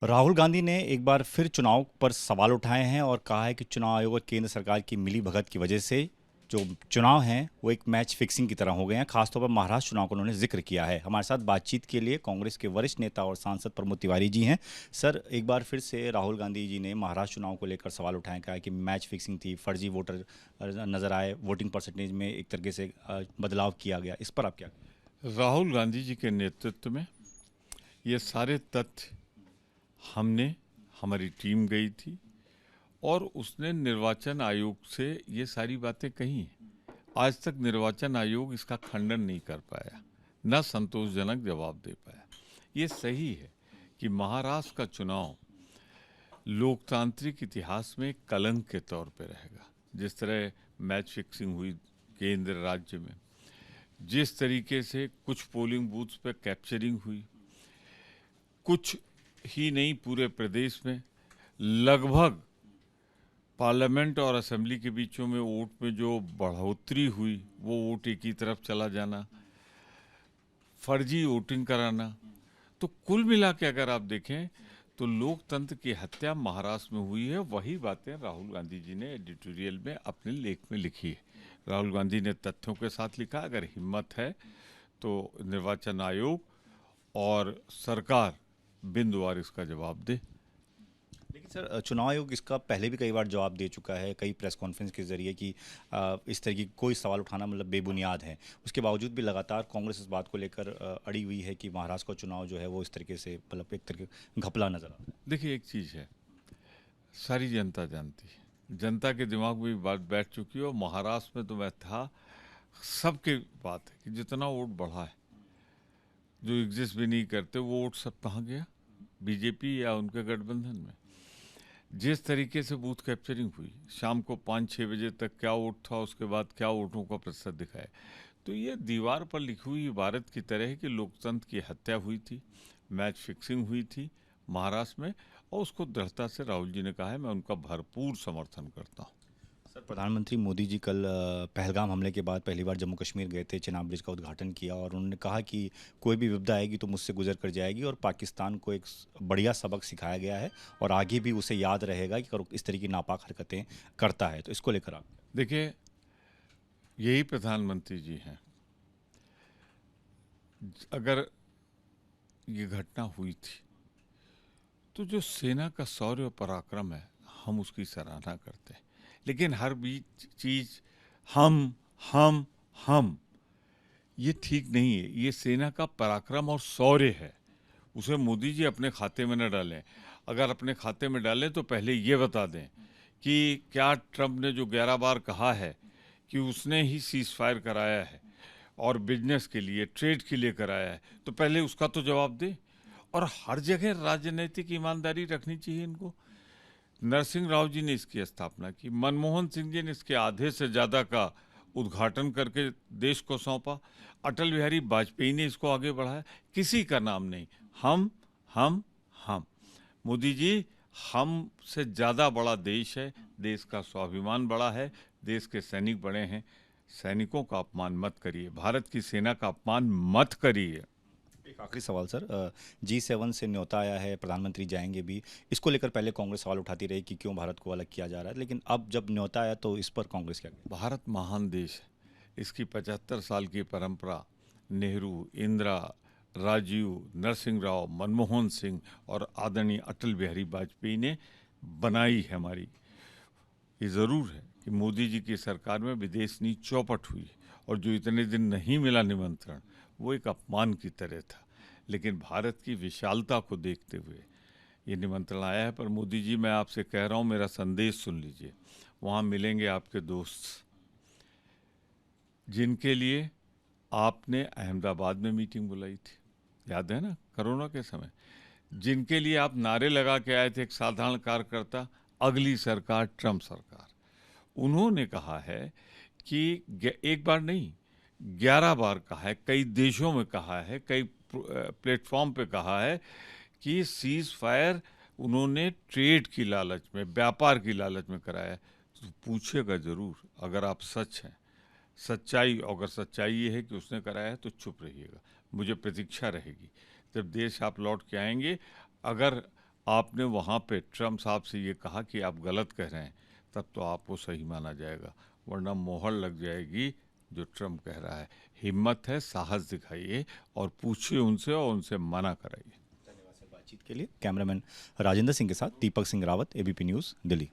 राहुल गांधी ने एक बार फिर चुनाव पर सवाल उठाए हैं और कहा है कि चुनाव आयोग और केंद्र सरकार की मिली भगत की वजह से जो चुनाव हैं वो एक मैच फिक्सिंग की तरह हो गए हैं। खासतौर पर महाराष्ट्र चुनाव का उन्होंने जिक्र किया है। हमारे साथ बातचीत के लिए कांग्रेस के वरिष्ठ नेता और सांसद प्रमोद तिवारी जी हैं। सर, एक बार फिर से राहुल गांधी जी ने महाराष्ट्र चुनाव को लेकर सवाल उठाए, कहा है कि मैच फिक्सिंग थी, फर्जी वोटर नजर आए, वोटिंग परसेंटेज में एक तरीके से बदलाव किया गया। इस पर आप क्या? राहुल गांधी जी के नेतृत्व में ये सारे तथ्य हमने हमारी टीम गई थी और उसने निर्वाचन आयोग से ये सारी बातें कही हैं। आज तक निर्वाचन आयोग इसका खंडन नहीं कर पाया, न संतोषजनक जवाब दे पाया। ये सही है कि महाराष्ट्र का चुनाव लोकतांत्रिक इतिहास में एक कलंक के तौर पे रहेगा। जिस तरह मैच फिक्सिंग हुई केंद्र राज्य में, जिस तरीके से कुछ पोलिंग बूथ्स पे कैप्चरिंग हुई, कुछ ही नहीं पूरे प्रदेश में लगभग पार्लियामेंट और असेंबली के बीचों में वोट में जो बढ़ोतरी हुई, वो वोट एक ही तरफ चला जाना, फर्जी वोटिंग कराना। तो कुल मिला के अगर आप देखें तो लोकतंत्र की हत्या महाराष्ट्र में हुई है। वही बातें राहुल गांधी जी ने एडिटोरियल में अपने लेख में लिखी है। राहुल गांधी ने तथ्यों के साथ लिखा, अगर हिम्मत है तो निर्वाचन आयोग और सरकार बिंदुवार इसका जवाब दे। लेकिन सर, चुनाव आयोग इसका पहले भी कई बार जवाब दे चुका है, कई प्रेस कॉन्फ्रेंस के जरिए, कि इस तरह की कोई सवाल उठाना मतलब बेबुनियाद है। उसके बावजूद भी लगातार कांग्रेस इस बात को लेकर अड़ी हुई है कि महाराष्ट्र का चुनाव जो है वो इस तरीके से मतलब एक तरीके घपला नजर आता है। देखिए, एक चीज़ है, सारी जनता जानती है, जनता के दिमाग में भी बात बैठ चुकी है। और महाराष्ट्र में तो मैं था, सबके बात है कि जितना वोट बढ़ा है, जो एग्जिस्ट भी नहीं करते वो वोट सब कहाँ गया? बीजेपी या उनके गठबंधन में। जिस तरीके से बूथ कैप्चरिंग हुई, शाम को 5-6 बजे तक क्या वोट था, उसके बाद क्या वोटों का प्रतिशत दिखाया, तो ये दीवार पर लिखी हुई इबारत की तरह है कि लोकतंत्र की हत्या हुई थी, मैच फिक्सिंग हुई थी महाराष्ट्र में। और उसको दृढ़ता से राहुल जी ने कहा है, मैं उनका भरपूर समर्थन करता हूँ। सर, प्रधानमंत्री मोदी जी कल पहलगाम हमले के बाद पहली बार जम्मू कश्मीर गए थे, चिनाब ब्रिज का उद्घाटन किया और उन्होंने कहा कि कोई भी विपदा आएगी तो मुझसे गुजर कर जाएगी और पाकिस्तान को एक बढ़िया सबक सिखाया गया है और आगे भी उसे याद रहेगा कि अगर इस तरह की नापाक हरकतें करता है। तो इसको लेकर आप? देखिए, यही प्रधानमंत्री जी हैं। अगर ये घटना हुई थी तो जो सेना का शौर्य और पराक्रम है, हम उसकी सराहना करते हैं। लेकिन हर बीच चीज हम हम हम ये ठीक नहीं है। ये सेना का पराक्रम और शौर्य है, उसे मोदी जी अपने खाते में न डालें। अगर अपने खाते में डालें तो पहले ये बता दें कि क्या ट्रंप ने जो 11 बार कहा है कि उसने ही सीज फायर कराया है और बिजनेस के लिए, ट्रेड के लिए कराया है, तो पहले उसका तो जवाब दे। और हर जगह राजनीतिक ईमानदारी रखनी चाहिए इनको। नरसिंह राव जी ने इसकी स्थापना की, मनमोहन सिंह जी ने इसके आधे से ज़्यादा का उद्घाटन करके देश को सौंपा, अटल बिहारी वाजपेयी ने इसको आगे बढ़ाया। किसी का नाम नहीं, हम हम हम। मोदी जी, हम से ज़्यादा बड़ा देश है, देश का स्वाभिमान बड़ा है, देश के सैनिक बड़े हैं। सैनिकों का अपमान मत करिए, भारत की सेना का अपमान मत करिए। एक आखिरी सवाल सर, G7 से न्योता आया है, प्रधानमंत्री जाएंगे भी। इसको लेकर पहले कांग्रेस सवाल उठाती रही कि क्यों भारत को अलग किया जा रहा है, लेकिन अब जब न्योता आया तो इस पर कांग्रेस क्या कहे? भारत महान देश है, इसकी 75 साल की परंपरा नेहरू, इंदिरा, राजीव, नरसिंह राव, मनमोहन सिंह और आदरणीय अटल बिहारी वाजपेयी ने बनाई है हमारी। ये ज़रूर है कि मोदी जी की सरकार में विदेश नीति चौपट हुई और जो इतने दिन नहीं मिला निमंत्रण, वो एक अपमान की तरह था। लेकिन भारत की विशालता को देखते हुए ये निमंत्रण आया है। पर मोदी जी, मैं आपसे कह रहा हूँ, मेरा संदेश सुन लीजिए। वहाँ मिलेंगे आपके दोस्त जिनके लिए आपने अहमदाबाद में मीटिंग बुलाई थी, याद है ना, कोरोना के समय, जिनके लिए आप नारे लगा के आए थे, एक साधारण कार्यकर्ता, अगली सरकार ट्रंप सरकार। उन्होंने कहा है कि एक बार नहीं, 11 बार कहा है, कई देशों में कहा है, कई प्लेटफॉर्म पे कहा है कि सीज फायर उन्होंने ट्रेड की लालच में, व्यापार की लालच में कराया है। तो पूछिएगा ज़रूर, अगर आप सच हैं, सच्चाई, अगर सच्चाई ये है कि उसने कराया है, तो चुप रहिएगा, मुझे प्रतीक्षा रहेगी। जब देश आप लौट के आएंगे, अगर आपने वहाँ पे ट्रम्प साहब से ये कहा कि आप गलत कह रहे हैं, तब तो आपको सही माना जाएगा, वरना मोहर लग जाएगी जो ट्रम्प कह रहा है। हिम्मत है, साहस दिखाइए और पूछिए उनसे और उनसे मना कराइए। धन्यवाद सर बातचीत के लिए। कैमरामैन राजेंद्र सिंह के साथ दीपक सिंह रावत, एबीपी न्यूज़, दिल्ली।